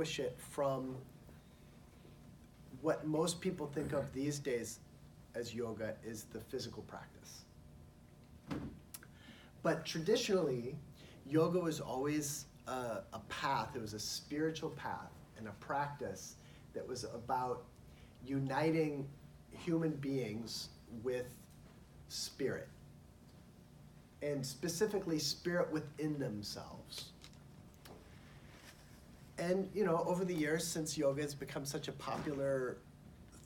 distinguish it from what most people think of these days as yoga is the physical practice. But traditionally, yoga was always a path. It was a spiritual path and a practice that was about uniting human beings with spirit, and specifically spirit within themselves. And over the years, since yoga has become such a popular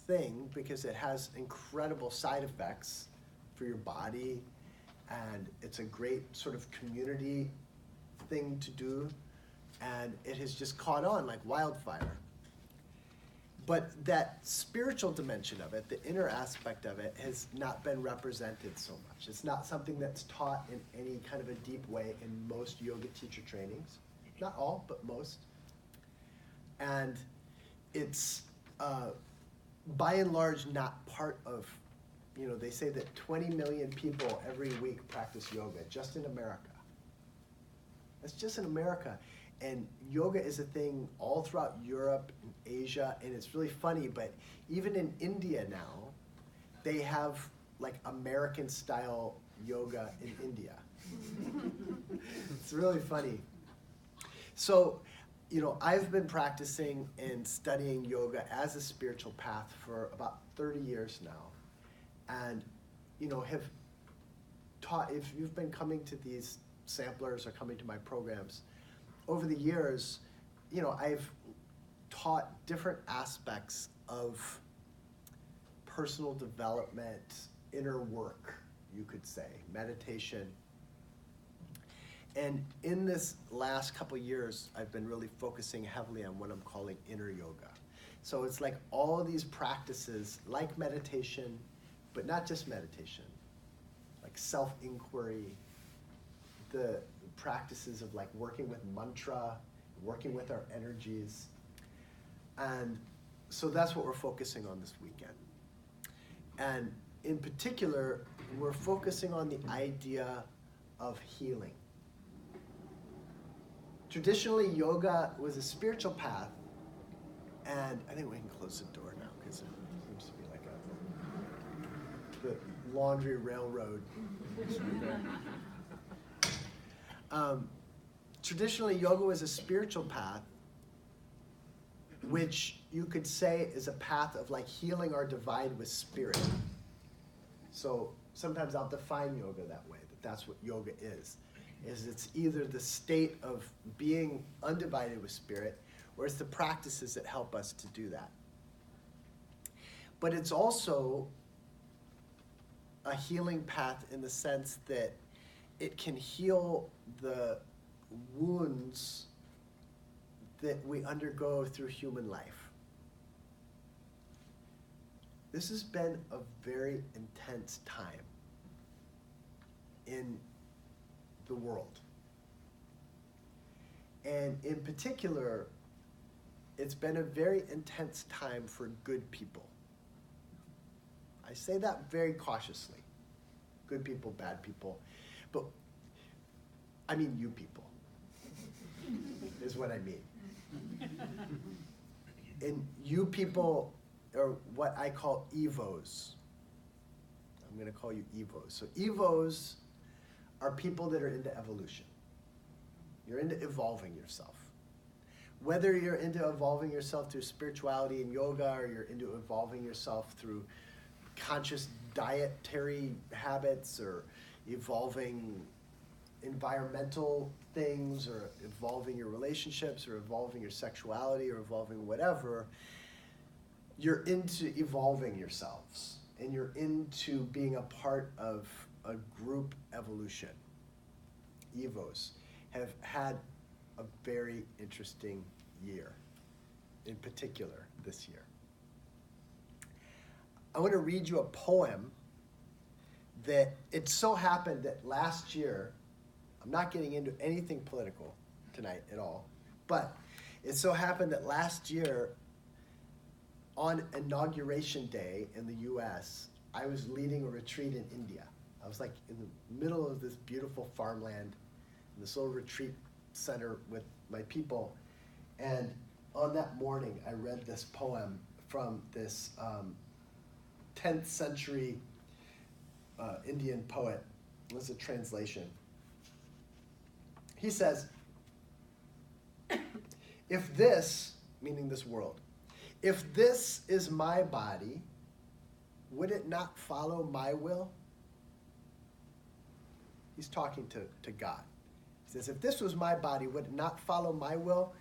thing because it has incredible side effects for your body, and it's a great sort of community thing to do, and it has just caught on like wildfire. But that spiritual dimension of it, the inner aspect of it, has not been represented so much. It's not something that's taught in any kind of a deep way in most yoga teacher trainings. Not all, but most. And it's, by and large, not part of, they say that 20 million people every week practice yoga, just in America. That's just in America. And yoga is a thing all throughout Europe and Asia, and it's really funny, but even in India now, they have like American-style yoga in India. It's really funny. So, I've been practicing and studying yoga as a spiritual path for about 30 years now, and, have taught, if you've been coming to these samplers or coming to my programs, over the years, I've taught different aspects of personal development, inner work, you could say, meditation. And in this last couple years, I've been really focusing heavily on what I'm calling inner yoga. So it's like all these practices, like meditation, but not just meditation, like self-inquiry, the practices of like working with mantra, working with our energies. And so that's what we're focusing on this weekend. And in particular, we're focusing on the idea of healing. Traditionally, yoga was a spiritual path, and I think we can close the door now because it seems to be like the laundry railroad. Traditionally, yoga was a spiritual path, which you could say is a path of like healing our divide with spirit. So sometimes I'll define yoga that way, that's what yoga is it's either the state of being undivided with spirit, or it's the practices that help us to do that. But it's also a healing path in the sense that it can heal the wounds that we undergo through human life. This has been a very intense time in the world. And in particular, it's been a very intense time for good people. I say that very cautiously. Good people, bad people. But I mean you people, is what I mean. And you people are what I call Evos. I'm going to call you Evos. So Evos are people that are into evolution. You're into evolving yourself. Whether you're into evolving yourself through spirituality and yoga, or you're into evolving yourself through conscious dietary habits, or evolving environmental things, or evolving your relationships, or evolving your sexuality, or evolving whatever, you're into evolving yourselves, and you're into being a part of a group evolution. Evos have had a very interesting year, in particular this year. I want to read you a poem that it so happened that last year, I'm not getting into anything political tonight at all, but it so happened that last year, on Inauguration Day in the US, I was leading a retreat in India. I was like in the middle of this beautiful farmland, in this little retreat center with my people. And on that morning, I read this poem from this 10th century Indian poet. It was a translation. He says, if this, meaning this world, if this is my body, would it not follow my will? He's talking to God. He says, if this was my body, would it not follow my will?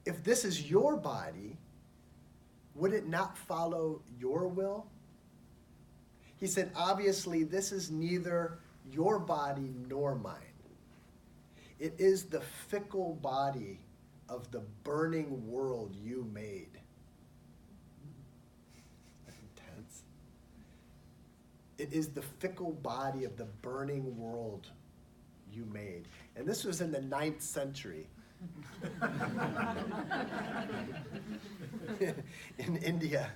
If this is your body, would it not follow your will? He said, obviously, this is neither your body nor mine. It is the fickle body of the burning world you made. That's intense. It is the fickle body of the burning world you made. And this was in the 9th century. In India.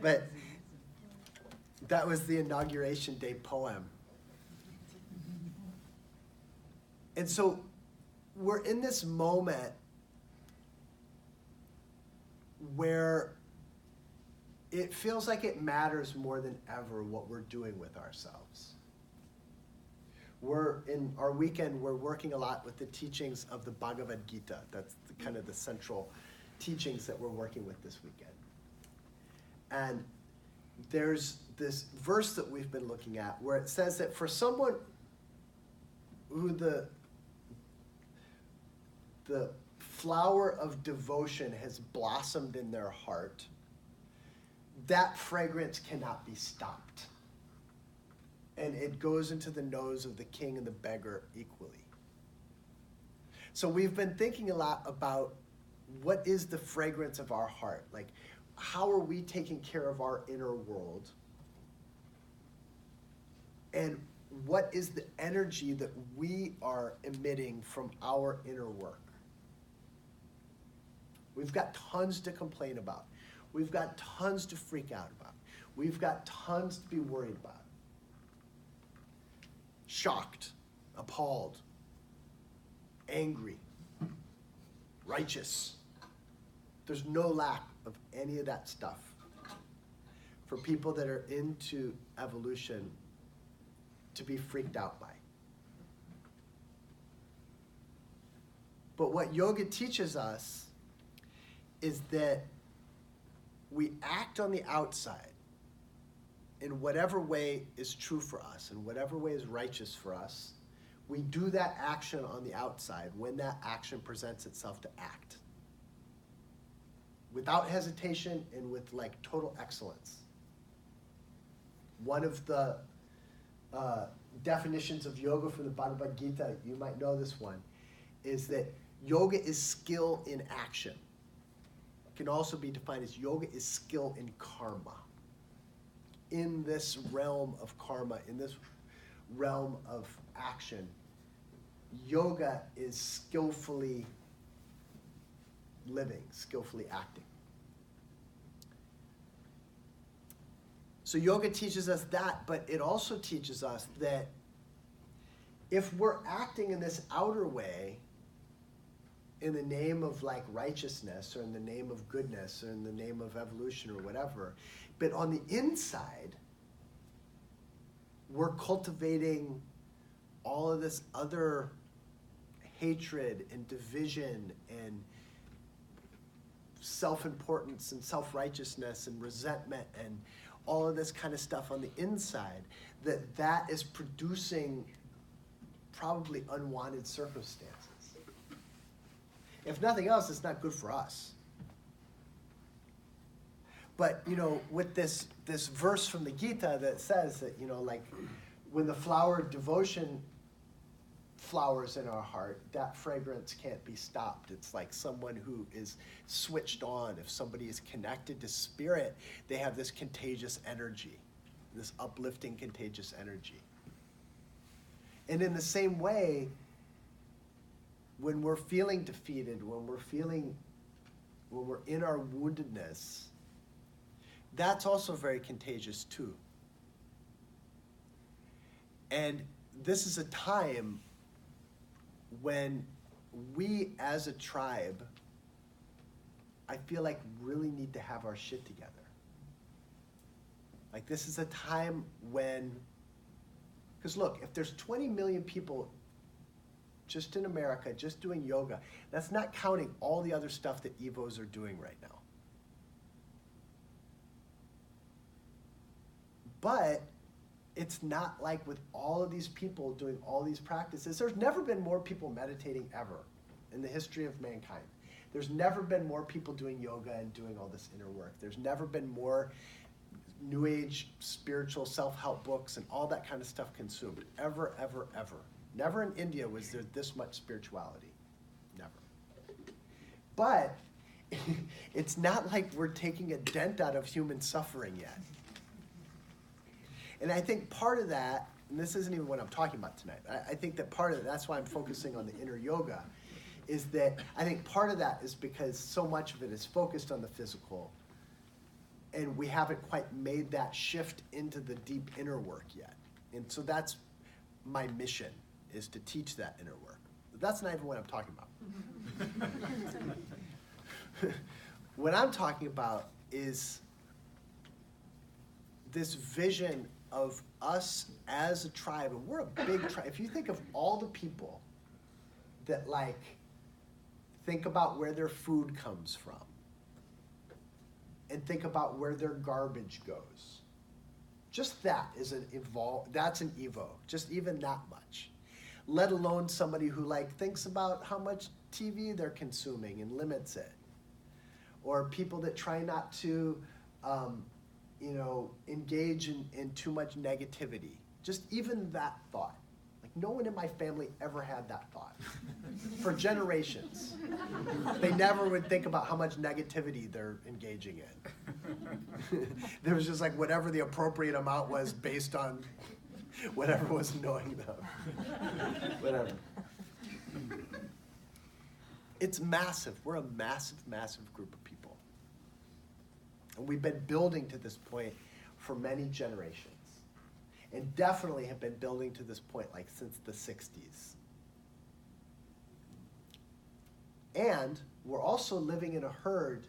But that was the Inauguration Day poem. And so we're in this moment where it feels like it matters more than ever what we're doing with ourselves. We're in our weekend, we're working a lot with the teachings of the Bhagavad Gita. That's kind of the central teachings that we're working with this weekend. And there's this verse that we've been looking at where it says that for someone who the flower of devotion has blossomed in their heart, that fragrance cannot be stopped. And it goes into the nose of the king and the beggar equally. So we've been thinking a lot about what is the fragrance of our heart? Like, how are we taking care of our inner world? And what is the energy that we are emitting from our inner work? We've got tons to complain about. We've got tons to freak out about. We've got tons to be worried about. Shocked, appalled, angry, righteous. There's no lack of any of that stuff for people that are into evolution to be freaked out by. But what yoga teaches us is that we act on the outside in whatever way is true for us, in whatever way is righteous for us. We do that action on the outside when that action presents itself to act. Without hesitation and with like total excellence. One of the definitions of yoga from the Bhagavad Gita, you might know this one, is that yoga is skill in action. It can also be defined as yoga is skill in karma. In this realm of karma, in this realm of action, yoga is skillfully living, skillfully acting. So yoga teaches us that, but it also teaches us that if we're acting in this outer way, in the name of like righteousness or in the name of goodness or in the name of evolution or whatever, but on the inside, we're cultivating all of this other hatred and division and self-importance and self-righteousness and resentment and all of this kind of stuff on the inside, that is producing probably unwanted circumstances. If nothing else, it's not good for us. But, you know, with this verse from the Gita that says that, you know, like when the flower of devotion flowers in our heart, that fragrance can't be stopped. It's like someone who is switched on. If somebody is connected to spirit, they have this contagious energy, this uplifting, contagious energy. And in the same way, when we're feeling defeated, when we're in our woundedness, that's also very contagious too. And this is a time when we as a tribe I feel like really need to have our shit together. Like this is a time when, because look, if there's 20 million people just in America, just doing yoga, that's not counting all the other stuff that Evos are doing right now. But it's not like with all of these people doing all these practices, there's never been more people meditating ever in the history of mankind. There's never been more people doing yoga and doing all this inner work. There's never been more New Age spiritual self-help books and all that kind of stuff consumed. Ever, ever, ever. Never in India was there this much spirituality. Never. But it's not like we're taking a dent out of human suffering yet. And I think part of that, and this isn't even what I'm talking about tonight, I think that part of it, that's why I'm focusing on the inner yoga, is that I think part of that is because so much of it is focused on the physical, and we haven't quite made that shift into the deep inner work yet. And so that's my mission, is to teach that inner work. But that's not even what I'm talking about. What I'm talking about is this vision of us as a tribe, and we're a big tribe. If you think of all the people that like think about where their food comes from, and think about where their garbage goes, just that is that's an Evo, just even that much. Let alone somebody who like thinks about how much TV they're consuming and limits it. Or people that try not to engage in too much negativity. Just even that thought. Like no one in my family ever had that thought. For generations. They never would think about how much negativity they're engaging in. There was just like whatever the appropriate amount was based on whatever was annoying them. Whatever. It's massive. We're a massive, massive group of people. And we've been building to this point for many generations. And definitely have been building to this point like since the 60s. And we're also living in a herd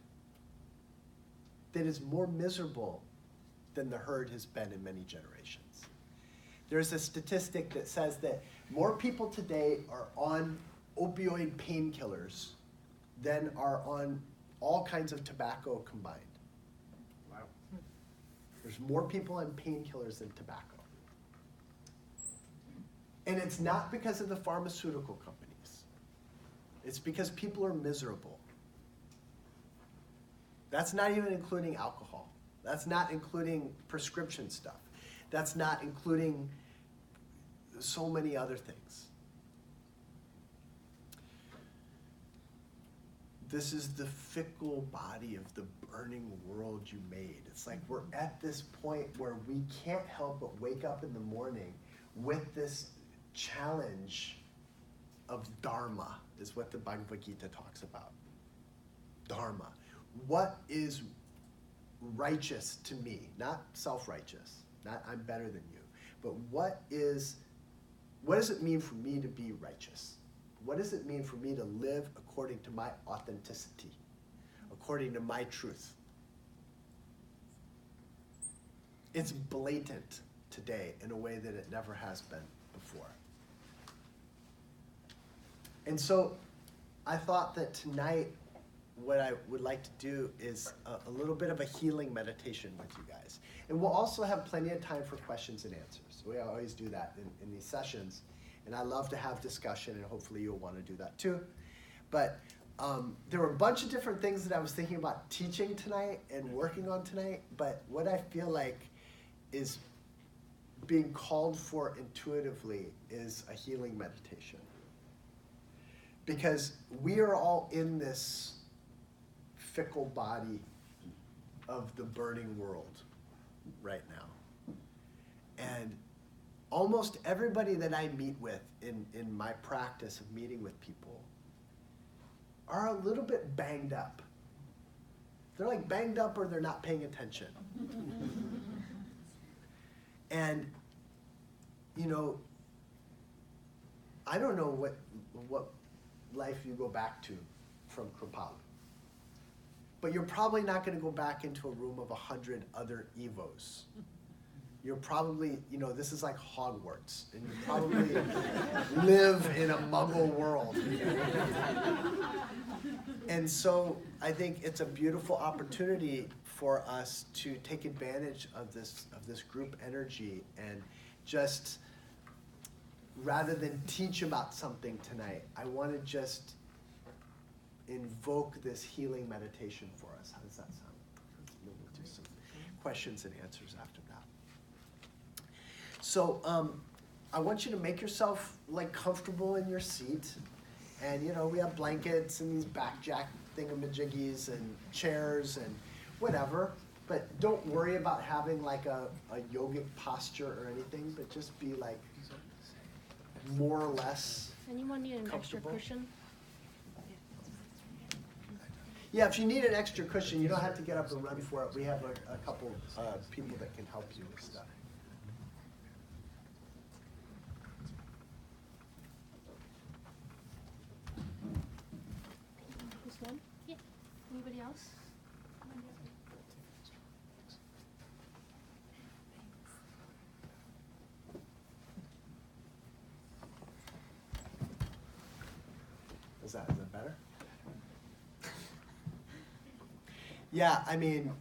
that is more miserable than the herd has been in many generations. There's a statistic that says that more people today are on opioid painkillers than are on all kinds of tobacco combined. Wow. There's more people on painkillers than tobacco. And it's not because of the pharmaceutical companies. It's because people are miserable. That's not even including alcohol. That's not including prescription stuff. That's not including so many other things. This is the fickle body of the burning world you made. It's like we're at this point where we can't help but wake up in the morning with this challenge of Dharma, is what the Bhagavad Gita talks about. Dharma. What is righteous to me? Not self-righteous, not I'm better than you, but what does it mean for me to be righteous? What does it mean for me to live according to my authenticity, according to my truth? It's blatant today in a way that it never has been before. And so I thought that tonight what I would like to do is a little bit of a healing meditation with you guys. And we'll also have plenty of time for questions and answers. We always do that in these sessions. And I love to have discussion, and hopefully you'll want to do that too. But there were a bunch of different things that I was thinking about teaching tonight and working on tonight. But what I feel like is being called for intuitively is a healing meditation. Because we are all in this fickle body of the burning world right now. And almost everybody that I meet with in my practice of meeting with people are a little bit banged up. They're like banged up or they're not paying attention. And, I don't know what life you go back to from Kripalu. but you're probably not going to go back into a room of 100 other Evos. You're probably, this is like Hogwarts, and you probably live in a muggle world. And so I think it's a beautiful opportunity for us to take advantage of this group energy, and just, rather than teach about something tonight, I want to just invoke this healing meditation for us. How does that sound? We'll do some questions and answers after that. So I want you to make yourself comfortable in your seat. And we have blankets and these back jack thingamajiggies and chairs and whatever. But don't worry about having a yogic posture or anything, but just be more or less Anyone need an extra cushion? Yeah, if you need an extra cushion, you don't have to get up and run for it. We have a couple people that can help you with stuff. This one? Yeah. Anybody else? Is that better? Yeah, I mean,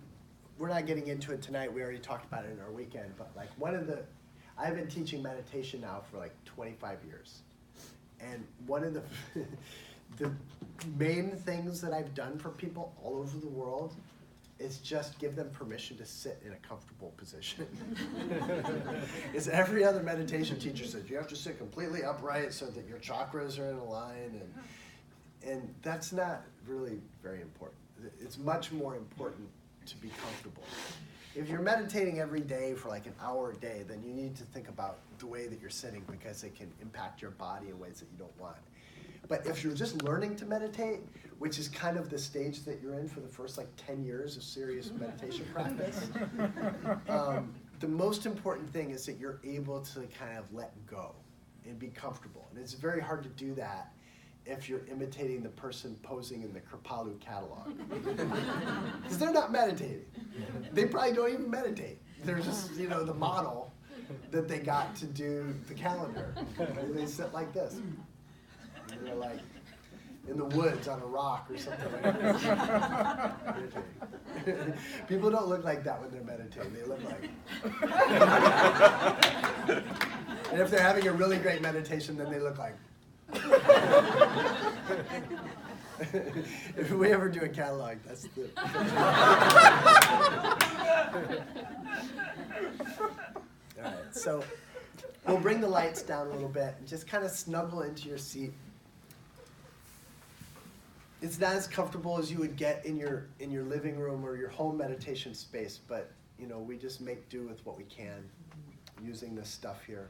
we're not getting into it tonight. We already talked about it in our weekend, but I've been teaching meditation now for 25 years. And one of the the main things that I've done for people all over the world is just give them permission to sit in a comfortable position. As every other meditation teacher says, you have to sit completely upright so that your chakras are in a line, and that's not really very important. It's much more important to be comfortable. If you're meditating every day for an hour a day, then you need to think about the way that you're sitting, because it can impact your body in ways that you don't want. But if you're just learning to meditate, which is kind of the stage that you're in for the first 10 years of serious meditation practice, the most important thing is that you're able to kind of let go and be comfortable. And it's very hard to do that if you're imitating the person posing in the Kripalu catalog. Because they're not meditating. They probably don't even meditate. They're just, the model that they got to do the calendar. And they sit like this. And they're in the woods on a rock or something like that. People don't look like that when they're meditating. They look like... And if they're having a really great meditation, then they look like... If we ever do a catalog, that's the... All right, so we'll bring the lights down a little bit and just kind of snuggle into your seat. It's not as comfortable as you would get in your living room or your home meditation space, but we just make do with what we can using this stuff here.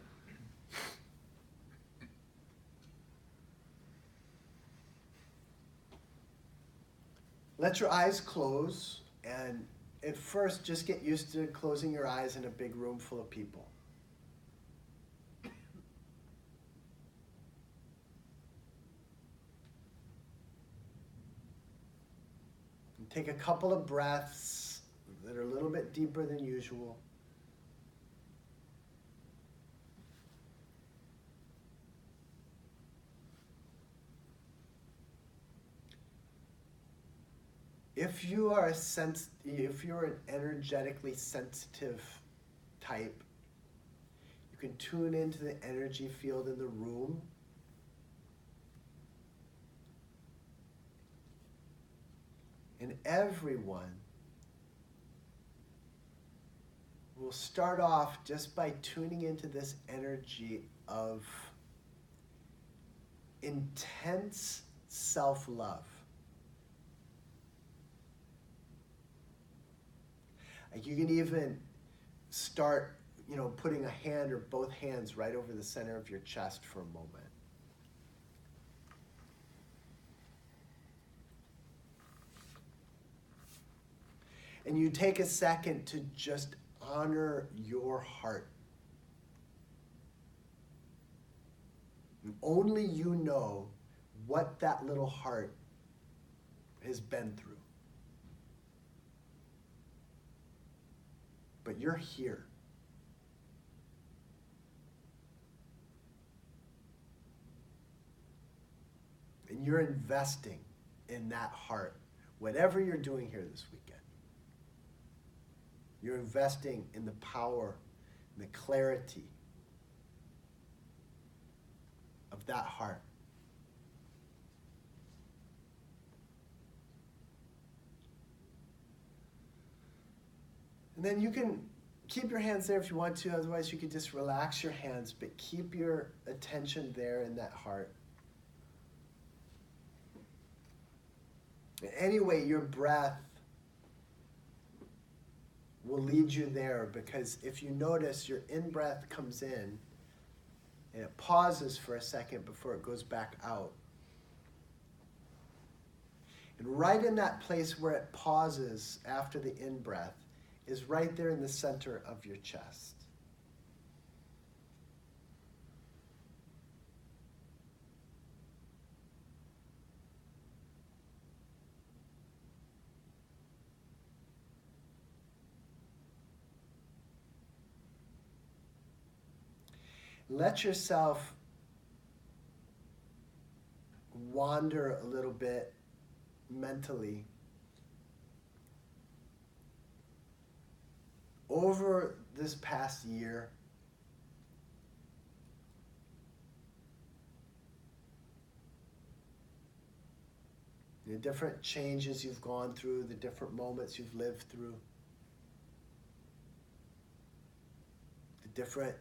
Let your eyes close, and at first just get used to closing your eyes in a big room full of people. And take a couple of breaths that are a little bit deeper than usual. If you're an energetically sensitive type, you can tune into the energy field in the room. And everyone will start off just by tuning into this energy of intense self-love. You can even start, putting a hand or both hands right over the center of your chest for a moment. And you take a second to just honor your heart. And only you know what that little heart has been through. but you're here. And you're investing in that heart, whatever you're doing here this weekend. You're investing in the power, and the clarity of that heart. And then you can keep your hands there if you want to, otherwise you can just relax your hands, but keep your attention there in that heart. Anyway, your breath will lead you there, because if you notice, your in-breath comes in and it pauses for a second before it goes back out. And right in that place where it pauses after the in-breath is right there in the center of your chest. Let yourself wander a little bit mentally over this past year. The different changes you've gone through, the different moments you've lived through, the different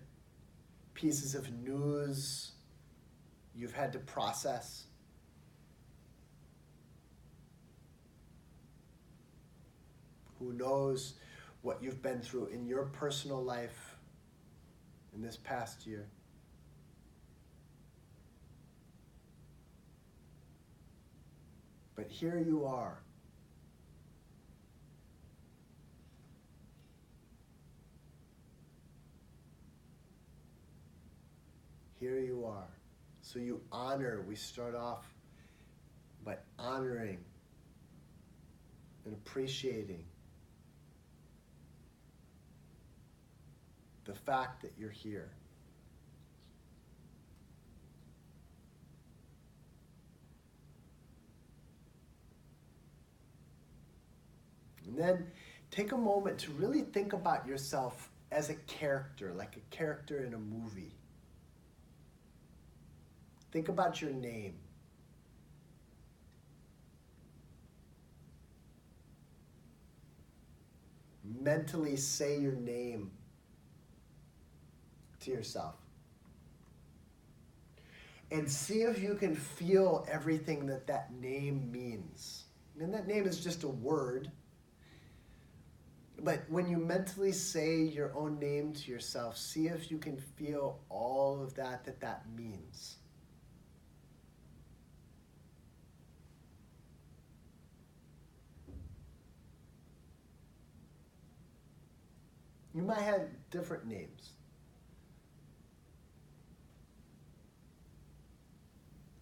pieces of news you've had to process. Who knows what you've been through in your personal life in this past year. But here you are. Here you are. So you honor, we start off by honoring and appreciating the fact that you're here. And then take a moment to really think about yourself as a character, like a character in a movie. Think about your name. Mentally say your name to yourself. And see if you can feel everything that that name means. And that name is just a word. But when you mentally say your own name to yourself, see if you can feel all of that means. You might have different names.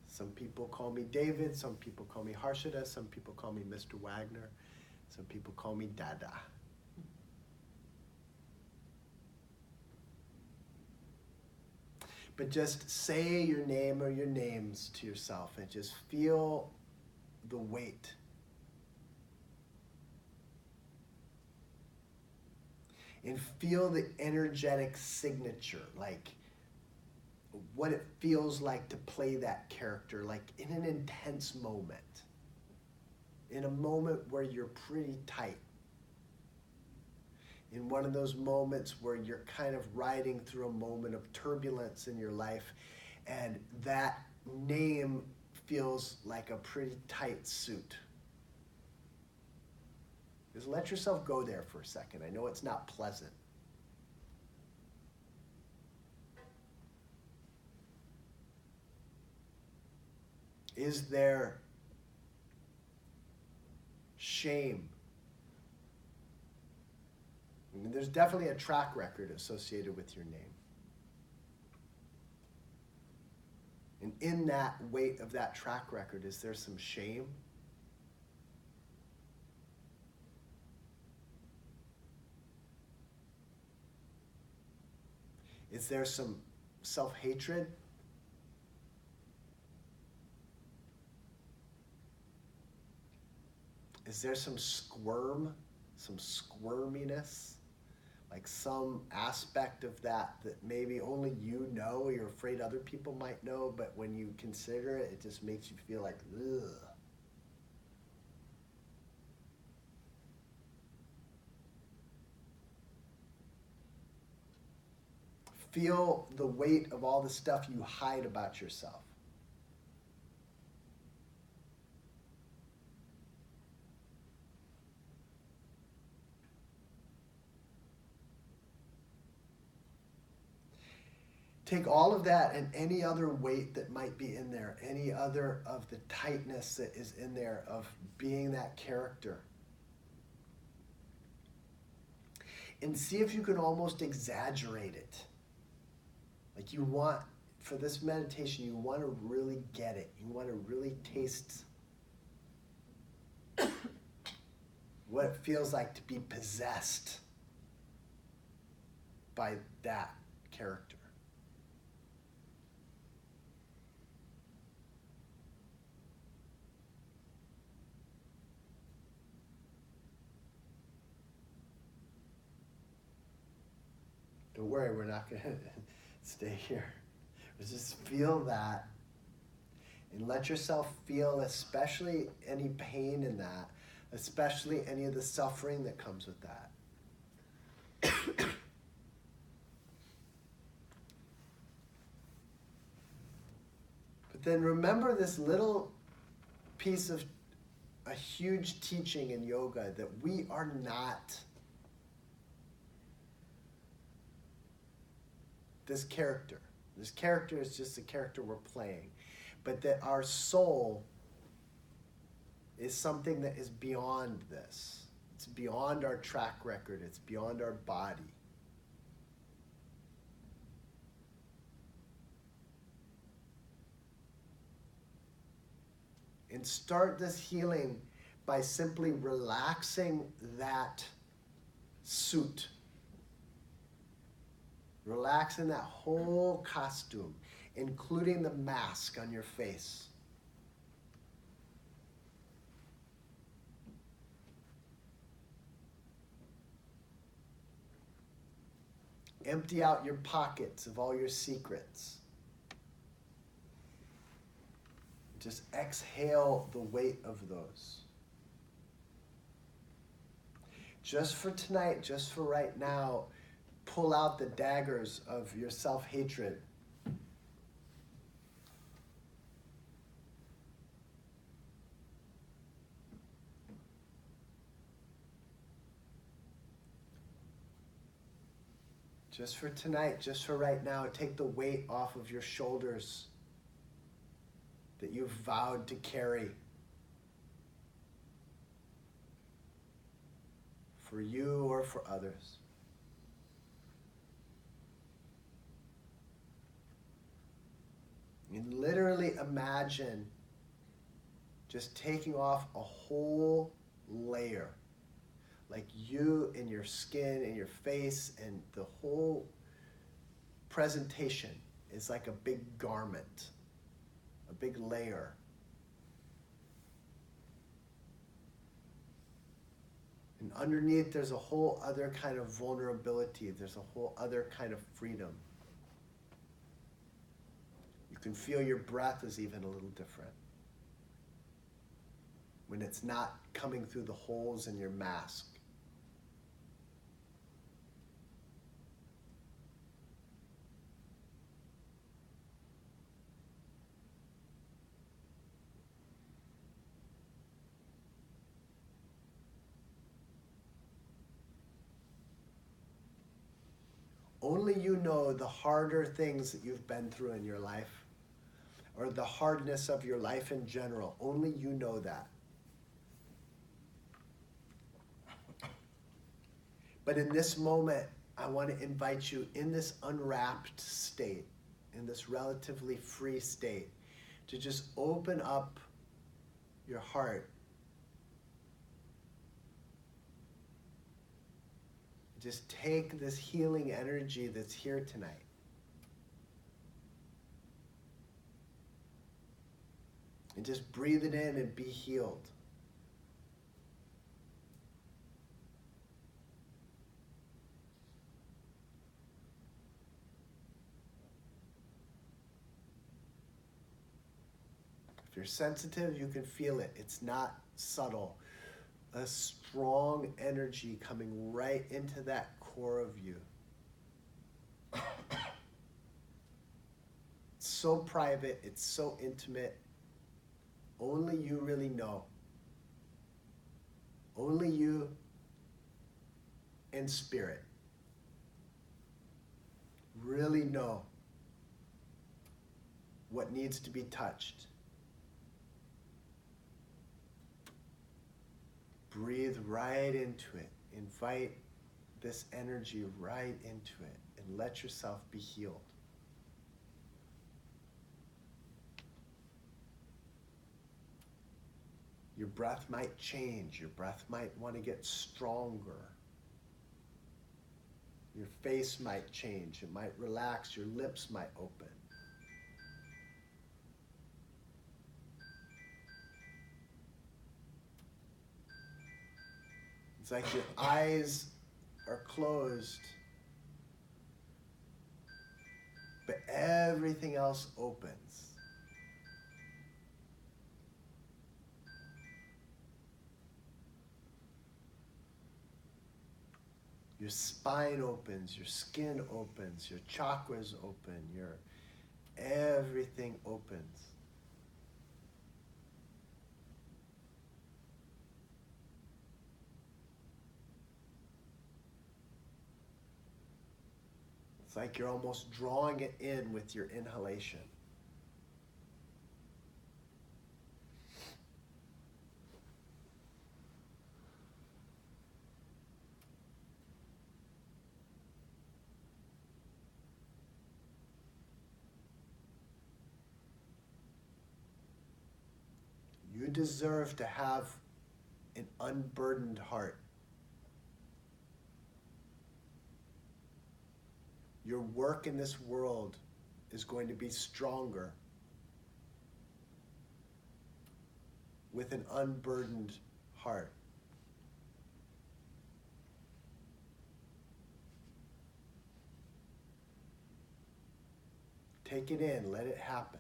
Some people call me David, some people call me Harshada, some people call me Mr. Wagner, some people call me Dada. But just say your name or your names to yourself and just feel the weight. And feel the energetic signature, like what it feels like to play that character, like in an intense moment. In a moment where you're pretty tight. In one of those moments where you're kind of riding through a moment of turbulence in your life, and that name feels like a pretty tight suit. Just let yourself go there for a second. I know it's not pleasant. Is there shame? I mean, there's definitely a track record associated with your name. And in that weight of that track record, is there some shame? Is there some self-hatred? Is there some squirm, some squirminess? Like some aspect of that maybe only you know, or you're afraid other people might know, but when you consider it, it just makes you feel like, ugh. Feel the weight of all the stuff you hide about yourself. Take all of that and any other weight that might be in there, any other of the tightness that is in there of being that character. And see if you can almost exaggerate it. Like you want, for this meditation, you want to really get it. You want to really taste what it feels like to be possessed by that character. Don't worry, we're not going to stay here. Just feel that and let yourself feel especially any pain in that, especially any of the suffering that comes with that. But then remember this little piece of a huge teaching in yoga, that we are not this character. This character is just a character we're playing. But that our soul is something that is beyond this. It's beyond our track record. It's beyond our body. And start this healing by simply relaxing that suit. Relaxing that whole costume, including the mask on your face. Empty out your pockets of all your secrets. Just exhale the weight of those. Just for tonight, just for right now, pull out the daggers of your self-hatred. Just for tonight, just for right now, take the weight off of your shoulders that you've vowed to carry. For you or for others. And literally imagine just taking off a whole layer. Like you and your skin and your face and the whole presentation is like a big garment, a big layer. And underneath there's a whole other kind of vulnerability. There's a whole other kind of freedom. You can feel your breath is even a little different when it's not coming through the holes in your mask. Only you know the harder things that you've been through in your life, or the hardness of your life in general. Only you know that. But in this moment, I want to invite you in this unwrapped state, in this relatively free state, to just open up your heart. Just take this healing energy that's here tonight. And just breathe it in and be healed. If you're sensitive, you can feel it. It's not subtle. A strong energy coming right into that core of you. It's so private, it's so intimate. Only you really know. Only you and spirit really know what needs to be touched. Breathe right into it. Invite this energy right into it and let yourself be healed. Your breath might change. Your breath might want to get stronger. Your face might change. It might relax. Your lips might open. It's like your eyes are closed, but everything else opens. Your spine opens, your skin opens, your chakras open, everything opens. It's like you're almost drawing it in with your inhalation. You deserve to have an unburdened heart. Your work in this world is going to be stronger with an unburdened heart. Take it in, let it happen.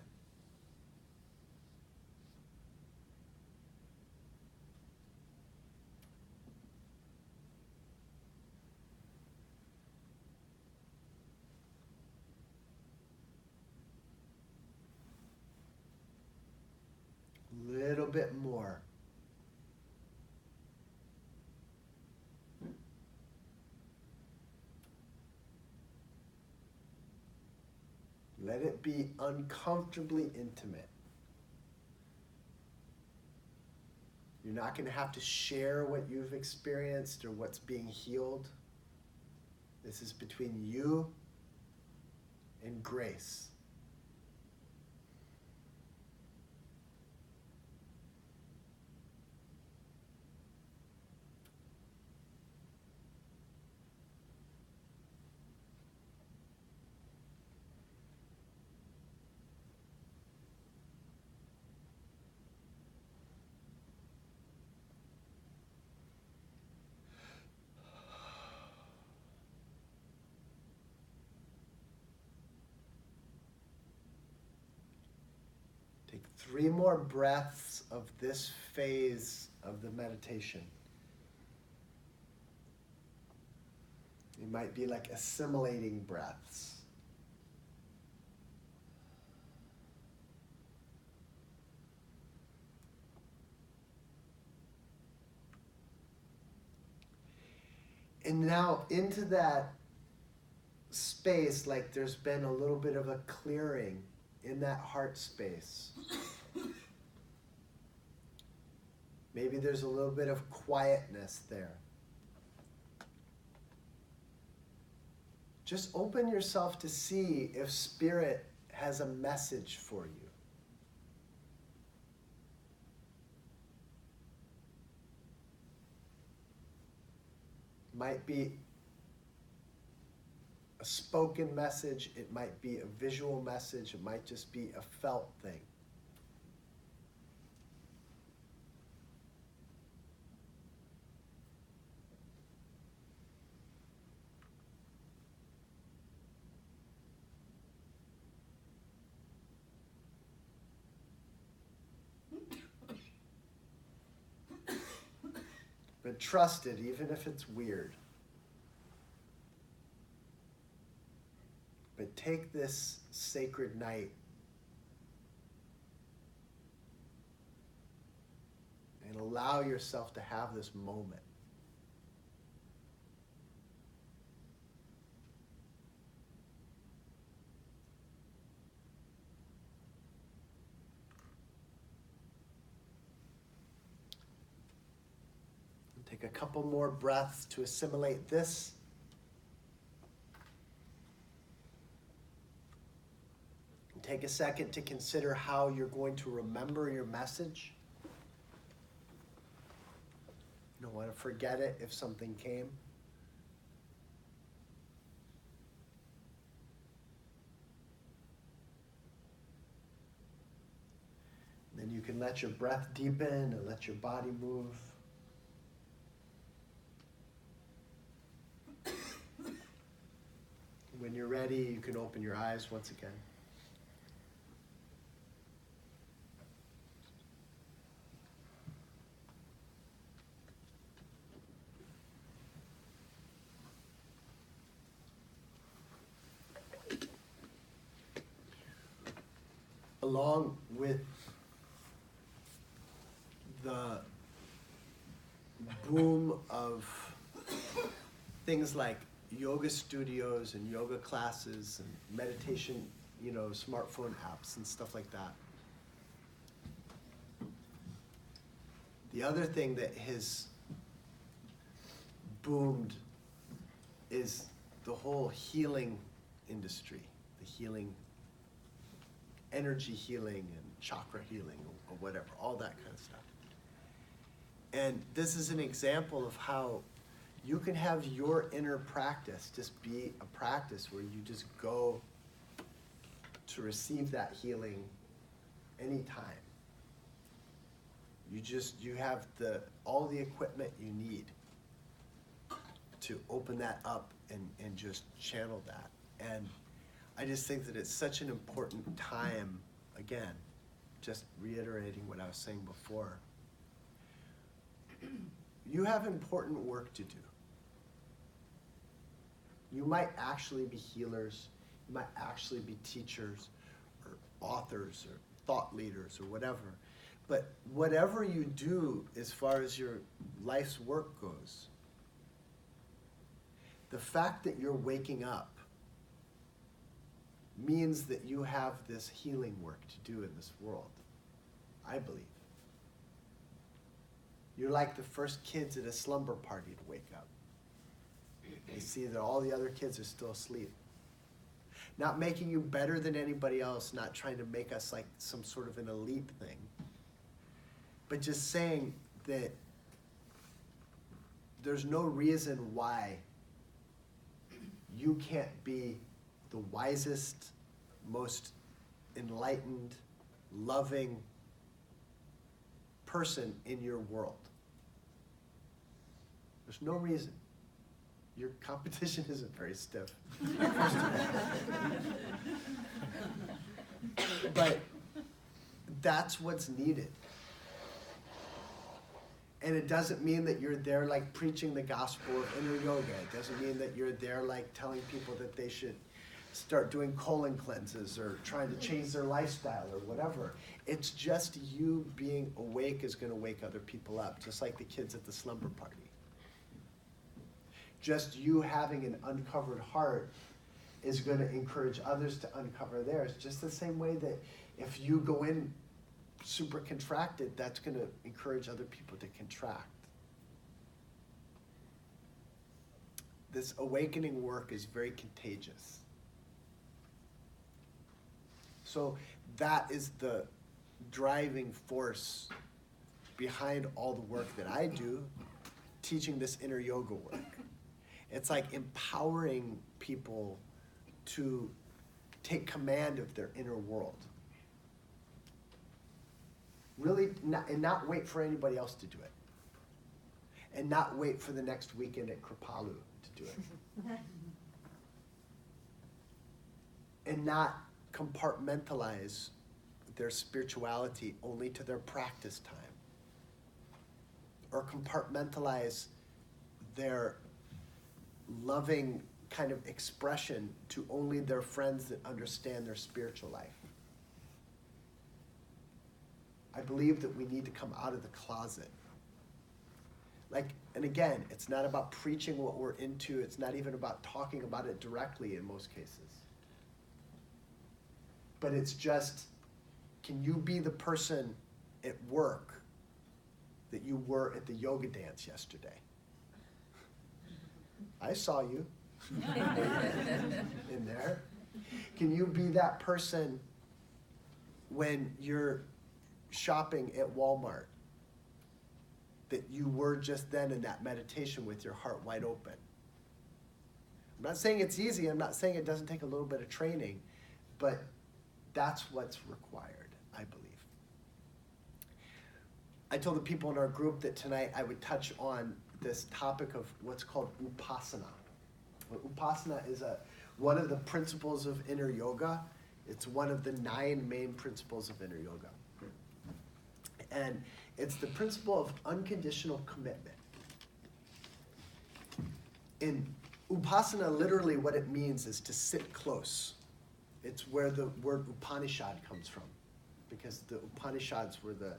Little bit more. Let it be uncomfortably intimate. You're not going to have to share what you've experienced or what's being healed. This is between you and grace. Take 3 more breaths of this phase of the meditation. It might be like assimilating breaths. And now into that space, like there's been a little bit of a clearing in that heart space. Maybe there's a little bit of quietness there. Just open yourself to see if Spirit has a message for you. Might be a spoken message, it might be a visual message, it might just be a felt thing. But trust it, even if it's weird. But take this sacred night and allow yourself to have this moment. Take a couple more breaths to assimilate this. And take a second to consider how you're going to remember your message. You don't want to forget it if something came. Then you can let your breath deepen and let your body move. When you're ready, you can open your eyes once again. Along with the boom of things like yoga studios and yoga classes and meditation, smartphone apps and stuff like that. The other thing that has boomed is the whole healing industry, the healing, energy healing and chakra healing or whatever, all that kind of stuff. And this is an example of how you can have your inner practice just be a practice where you just go to receive that healing anytime. You have all the equipment you need to open that up and just channel that. And I just think that it's such an important time, again, just reiterating what I was saying before. You have important work to do. You might actually be healers, you might actually be teachers or authors or thought leaders or whatever. But whatever you do as far as your life's work goes, the fact that you're waking up means that you have this healing work to do in this world, I believe. You're like the first kids at a slumber party to wake up. They see that all the other kids are still asleep. Not making you better than anybody else, not trying to make us like some sort of an elite thing, but just saying that there's no reason why you can't be the wisest, most enlightened, loving person in your world. There's no reason. Your competition isn't very stiff. But that's what's needed. And it doesn't mean that you're there like preaching the gospel of inner yoga. It doesn't mean that you're there like telling people that they should start doing colon cleanses or trying to change their lifestyle or whatever. It's just you being awake is going to wake other people up, just like the kids at the slumber party. Just you having an uncovered heart is going to encourage others to uncover theirs, just the same way that if you go in super contracted, that's going to encourage other people to contract. This awakening work is very contagious. So that is the driving force behind all the work that I do, teaching this inner yoga work. It's like empowering people to take command of their inner world. Really, not wait for anybody else to do it. And not wait for the next weekend at Kripalu to do it. And not compartmentalize their spirituality only to their practice time. or compartmentalize their loving kind of expression to only their friends that understand their spiritual life. I believe that we need to come out of the closet. Like, and again, it's not about preaching what we're into. It's not even about talking about it directly in most cases. But it's just, can you be the person at work that you were at the yoga dance yesterday? I saw you in there. Can you be that person when you're shopping at Walmart that you were just then in that meditation with your heart wide open? I'm not saying it's easy. I'm not saying it doesn't take a little bit of training, but that's what's required, I believe. I told the people in our group that tonight I would touch on this topic of what's called upasana. Upasana is one of the principles of inner yoga. It's one of the 9 main principles of inner yoga. And it's the principle of unconditional commitment. In upasana, literally what it means is to sit close. It's where the word Upanishad comes from, because the Upanishads were the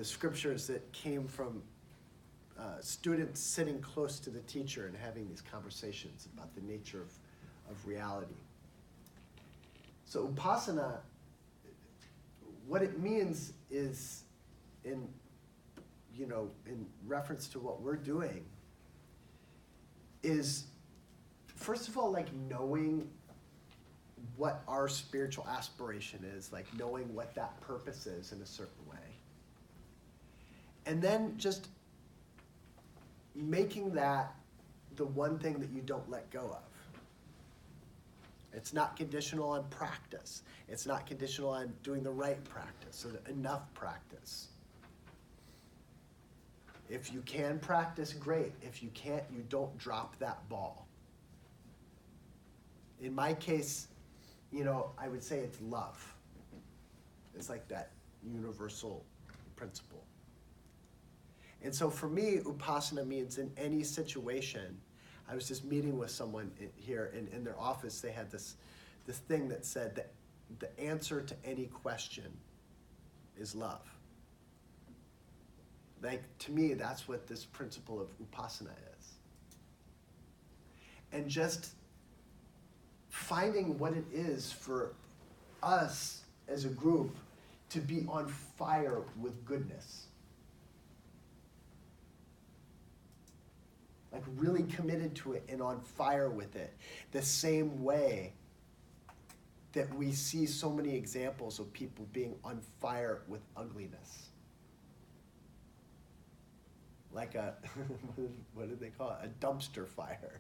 scriptures that came from students sitting close to the teacher and having these conversations about the nature of reality. So upasana, what it means is, in reference to what we're doing, is first of all, like, knowing what our spiritual aspiration is, like knowing what that purpose is in a certain way. And then just making that the one thing that you don't let go of. It's not conditional on practice. It's not conditional on doing the right practice or enough practice. If you can practice, great. If you can't, you don't drop that ball. In my case, I would say it's love. It's like that universal principle. And so for me, upasana means in any situation. I was just meeting with someone here in their office. They had this thing that said that the answer to any question is love. Like, to me, that's what this principle of upasana is. And just finding what it is for us as a group to be on fire with goodness. Like, really committed to it and on fire with it. The same way that we see so many examples of people being on fire with ugliness. Like what did they call it? A dumpster fire.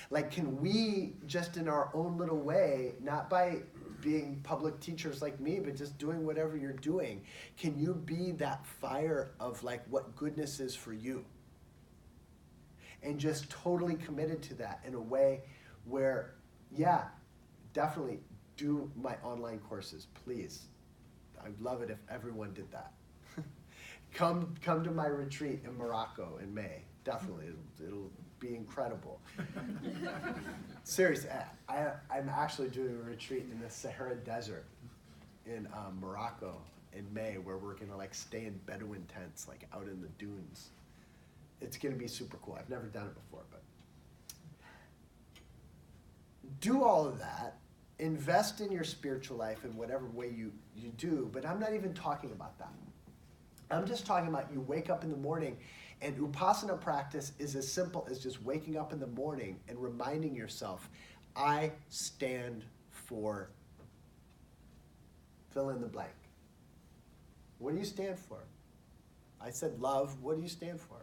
Like, can we just in our own little way, not by being public teachers like me, but just doing whatever you're doing, can you be that fire of like what goodness is for you? And just totally committed to that in a way where, yeah, definitely do my online courses, please. I'd love it if everyone did that. Come to my retreat in Morocco in May. Definitely, it'll be incredible. Seriously, I'm actually doing a retreat in the Sahara Desert in Morocco in May, where we're gonna like stay in Bedouin tents, like out in the dunes. It's gonna be super cool. I've never done it before, but do all of that. Invest in your spiritual life in whatever way you do, but I'm not even talking about that. I'm just talking about you wake up in the morning, and upasana practice is as simple as just waking up in the morning and reminding yourself, I stand for fill in the blank. What do you stand for? I said love. What do you stand for?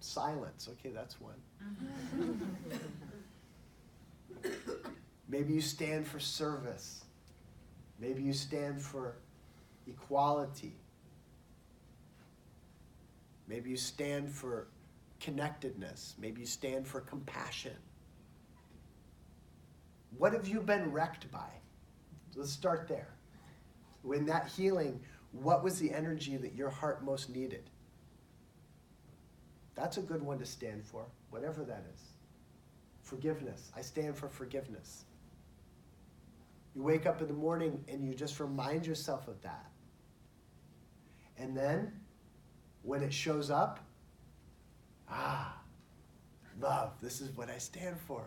Silence. Okay, that's one. Maybe you stand for service. Maybe you stand for equality. Maybe you stand for connectedness. Maybe you stand for compassion. What have you been wrecked by? Let's start there. When that healing, what was the energy that your heart most needed? That's a good one to stand for, whatever that is. Forgiveness. I stand for forgiveness. You wake up in the morning and you just remind yourself of that. And then, when it shows up, love, this is what I stand for.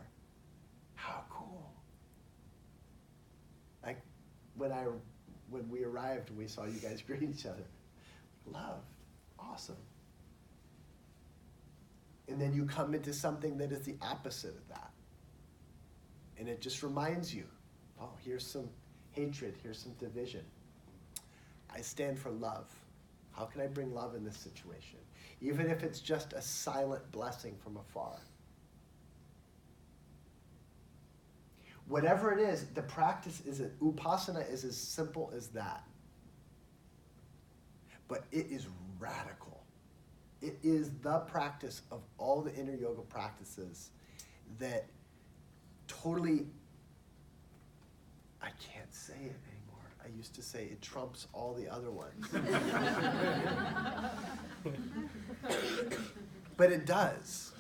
How cool. Like when we arrived and we saw you guys greet each other. Love, awesome. And then you come into something that is the opposite of that. And it just reminds you, oh, here's some hatred, here's some division. I stand for love. How can I bring love in this situation? Even if it's just a silent blessing from afar. Whatever it is, the practice is, upasana is as simple as that. But it is radical. It is the practice of all the inner yoga practices that totally, I can't say it anymore. I used to say it trumps all the other ones. But it does.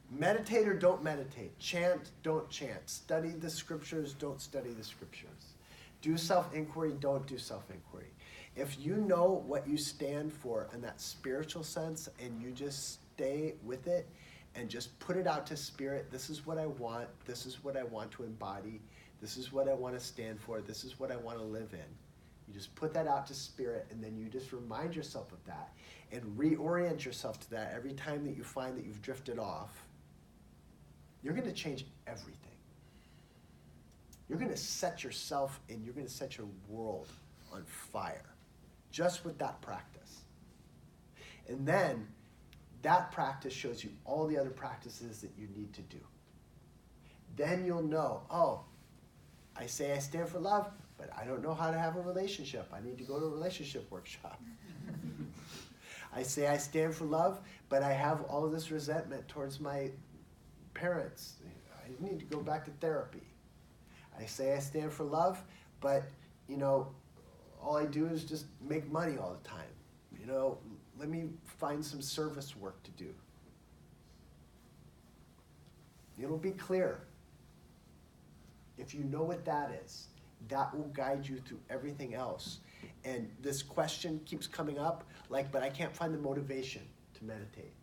Meditate or don't meditate. Chant, don't chant. Study the scriptures, don't study the scriptures. Do self-inquiry, don't do self-inquiry. If you know what you stand for in that spiritual sense and you just stay with it and just put it out to spirit, this is what I want, this is what I want to embody, this is what I want to stand for, this is what I want to live in. You just put that out to spirit and then you just remind yourself of that and reorient yourself to that every time that you find that you've drifted off. You're going to change everything. You're going to set yourself and you're going to set your world on fire just with that practice. And then that practice shows you all the other practices that you need to do. Then you'll know, oh, I say I stand for love, but I don't know how to have a relationship. I need to go to a relationship workshop. I say I stand for love, but I have all of this resentment towards my parents. I need to go back to therapy. I say I stand for love, but, all I do is just make money all the time. Let me find some service work to do. It'll be clear. If you know what that is, that will guide you through everything else. And this question keeps coming up, but I can't find the motivation to meditate.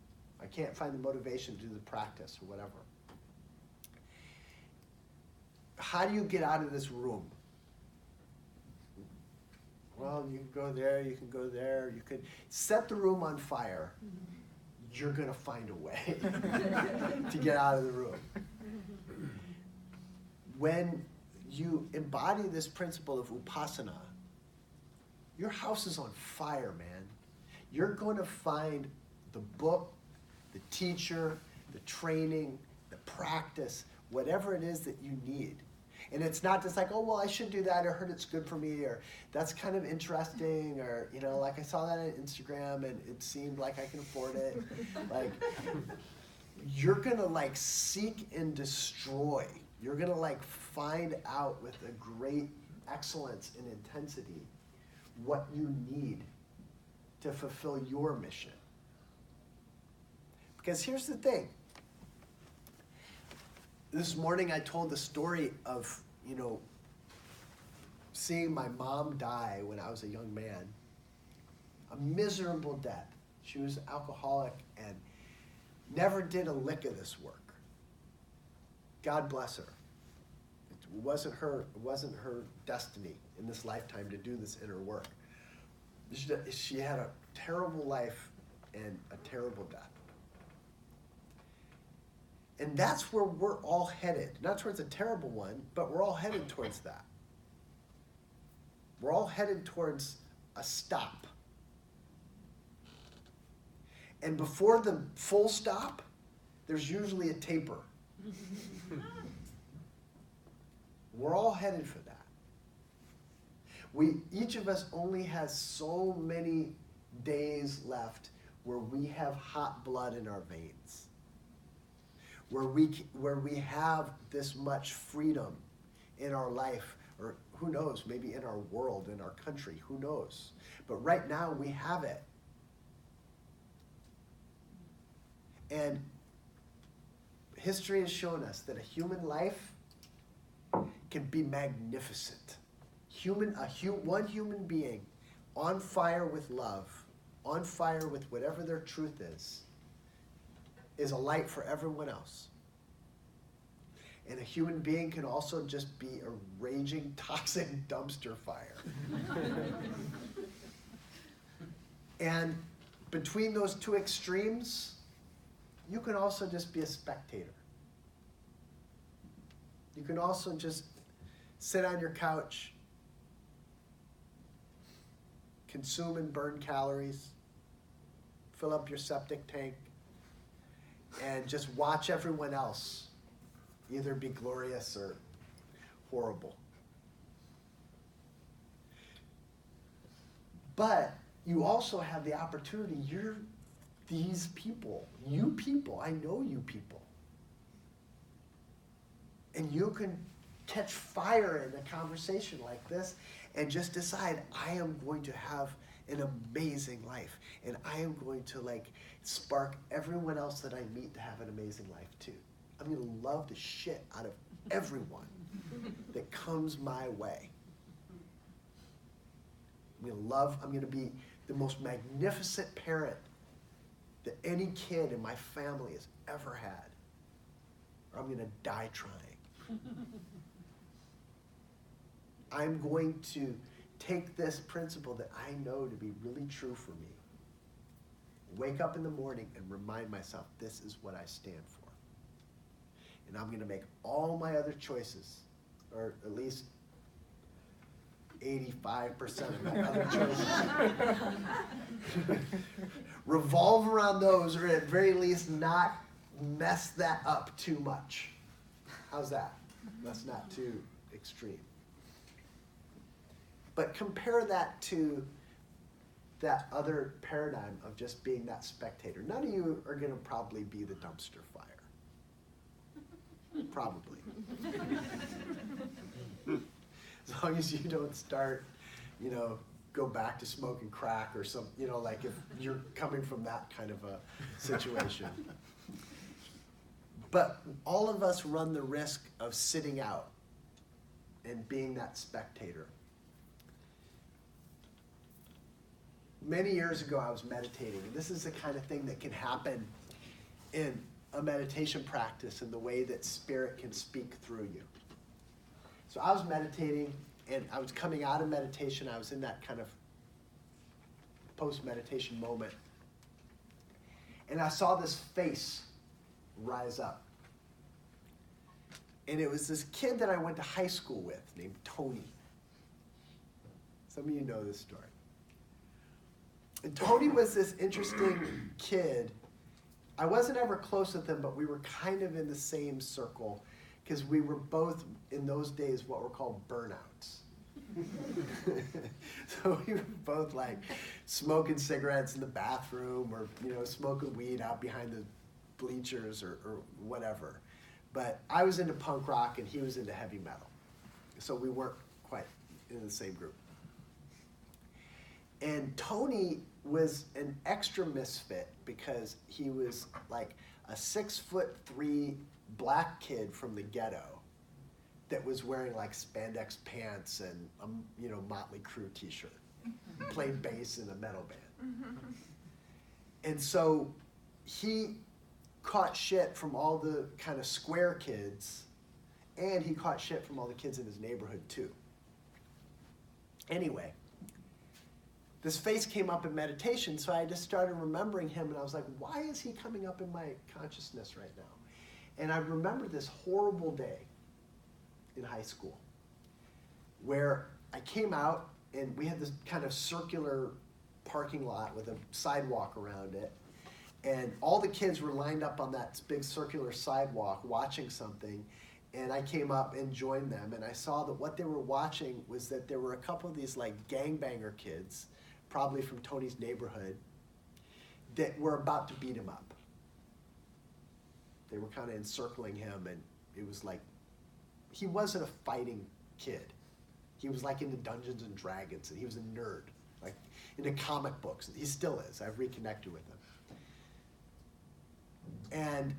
I can't find the motivation to do the practice or whatever. How do you get out of this room? Well, you can go there, you can go there, you could set the room on fire. You're going to find a way to get out of the room. When you embody this principle of upasana, your house is on fire, man. You're going to find the book, the teacher, the training, the practice, whatever it is that you need. And it's not just like, oh, well, I should do that, or heard it's good for me, or that's kind of interesting, or, I saw that on Instagram and it seemed like I can afford it. You're going to seek and destroy. You're going to find out with a great excellence and intensity what you need to fulfill your mission. Because here's the thing. This morning I told the story of, seeing my mom die when I was a young man. A miserable death. She was alcoholic and never did a lick of this work. God bless her. It wasn't her destiny in this lifetime to do this inner work. She had a terrible life and a terrible death. And that's where we're all headed. Not towards a terrible one, but we're all headed towards that. We're all headed towards a stop. And before the full stop, there's usually a taper. We're all headed for that. Each of us only has so many days left where we have hot blood in our veins. Where we have this much freedom in our life, or who knows, maybe in our world, in our country, who knows? But right now we have it. And history has shown us that a human life can be magnificent. One human being on fire with love, on fire with whatever their truth is a light for everyone else. And a human being can also just be a raging, toxic dumpster fire. And between those two extremes, you can also just be a spectator. You can also just sit on your couch, consume and burn calories, fill up your septic tank, and just watch everyone else either be glorious or horrible. But you also have the opportunity, you're these people, I know you people. And you can catch fire in a conversation like this and just decide, I am going to have an amazing life. And I am going to spark everyone else that I meet to have an amazing life too. I'm going to love the shit out of everyone that comes my way. I'm going to be the most magnificent parent that any kid in my family has ever had. Or I'm going to die trying. I'm going to take this principle that I know to be really true for me, wake up in the morning and remind myself this is what I stand for. And I'm going to make all my other choices, or at least 85% of my other choices, revolve around those, or at very least not mess that up too much. How's that? That's not too extreme. But compare that to that other paradigm of just being that spectator. None of you are going to probably be the dumpster fire. Probably. As long as you don't start, go back to smoking crack or some, if you're coming from that kind of a situation. But all of us run the risk of sitting out and being that spectator. Many years ago, I was meditating, and this is the kind of thing that can happen in a meditation practice in the way that spirit can speak through you. So I was meditating, and I was coming out of meditation. I was in that kind of post-meditation moment. And I saw this face rise up. And it was this kid that I went to high school with named Tony. Some of you know this story. And Tony was this interesting kid. I wasn't ever close with him, but we were kind of in the same circle because we were both, in those days, what were called burnouts. So we were both smoking cigarettes in the bathroom or, smoking weed out behind the bleachers or whatever. But I was into punk rock and he was into heavy metal. So we weren't quite in the same group. And Tony was an extra misfit because he was a 6'3" black kid from the ghetto that was wearing spandex pants and a Motley Crue t-shirt, played bass in a metal band. And so he caught shit from all the kind of square kids, and he caught shit from all the kids in his neighborhood too. Anyway, this face came up in meditation, so I just started remembering him, and I was like, why is he coming up in my consciousness right now? And I remember this horrible day in high school where I came out, and we had this kind of circular parking lot with a sidewalk around it, and all the kids were lined up on that big circular sidewalk watching something, and I came up and joined them, and I saw that what they were watching was that there were a couple of these gangbanger kids, probably from Tony's neighborhood, that were about to beat him up. They were kind of encircling him, and it was he wasn't a fighting kid. He was like into Dungeons and Dragons, and he was a nerd, like into comic books. He still is. I've reconnected with him. And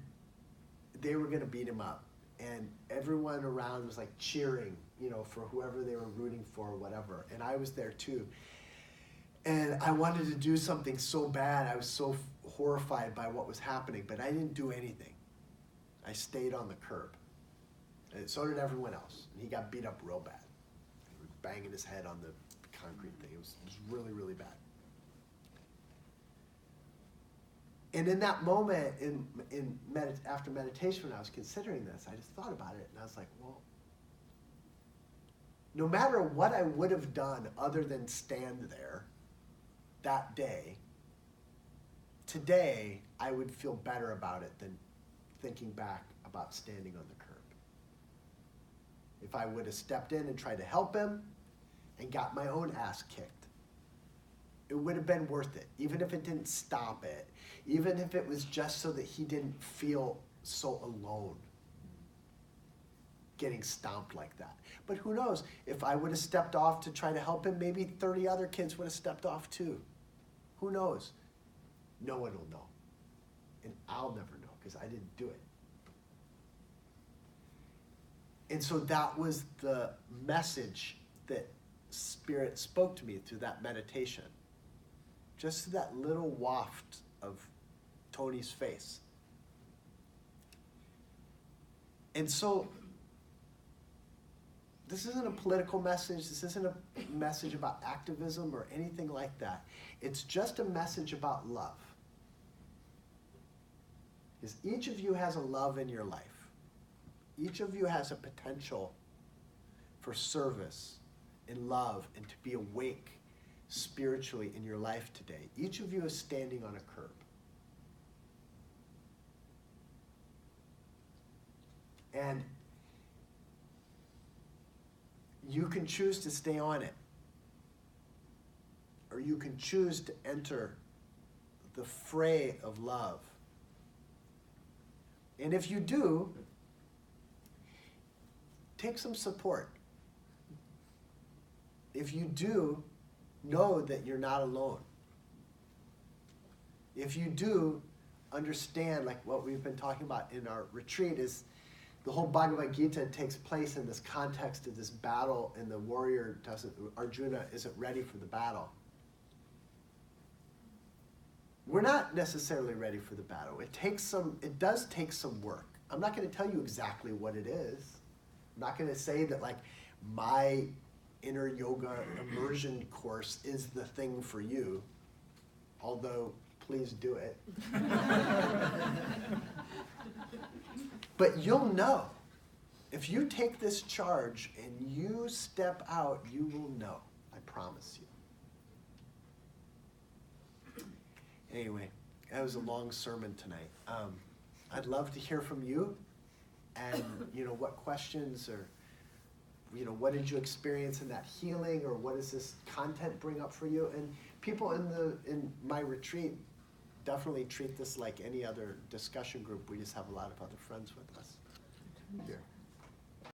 they were gonna beat him up. And everyone around was like cheering, you know, for whoever they were rooting for or whatever. And I was there too. And I wanted to do something so bad. I was so horrified by what was happening, but I didn't do anything. I stayed on the curb. And so did everyone else. And he got beat up real bad. He was banging his head on the concrete thing. It was really, really bad. And in that moment, after meditation, when I was considering this, I just thought about it, and I was like, well, no matter what I would have done other than stand there that day, today I would feel better about it than thinking back about standing on the curb. If I would have stepped in and tried to help him and got my own ass kicked, it would have been worth it, even if it didn't stop it, even if it was just so that he didn't feel so alone getting stomped like that. But who knows, if I would have stepped off to try to help him, maybe 30 other kids would have stepped off too. Who knows? No one will know. And I'll never know because I didn't do it. And so that was the message that Spirit spoke to me through that meditation. Just that little waft of Tony's face. And so, this isn't a political message. This isn't a message about activism or anything like that. It's just a message about love. Because each of you has a love in your life. Each of you has a potential for service and love and to be awake spiritually in your life today. Each of you is standing on a curb. And you can choose to stay on it. Or you can choose to enter the fray of love. And if you do, take some support. If you do, know that you're not alone. If you do, understand, like what we've been talking about in our retreat, is the whole Bhagavad Gita takes place in this context of this battle, and the warrior Arjuna isn't ready for the battle. We're not necessarily ready for the battle. It does take some work. I'm not going to tell you exactly what it is. I'm not going to say that like my inner yoga immersion course is the thing for you, although please do it. But you'll know. If you take this charge and you step out, you will know. I promise you. Anyway, that was a long sermon tonight. I'd love to hear from you, and what questions, or what did you experience in that healing, or what does this content bring up for you? And people in my retreat definitely treat this like any other discussion group. We just have a lot of other friends with us here.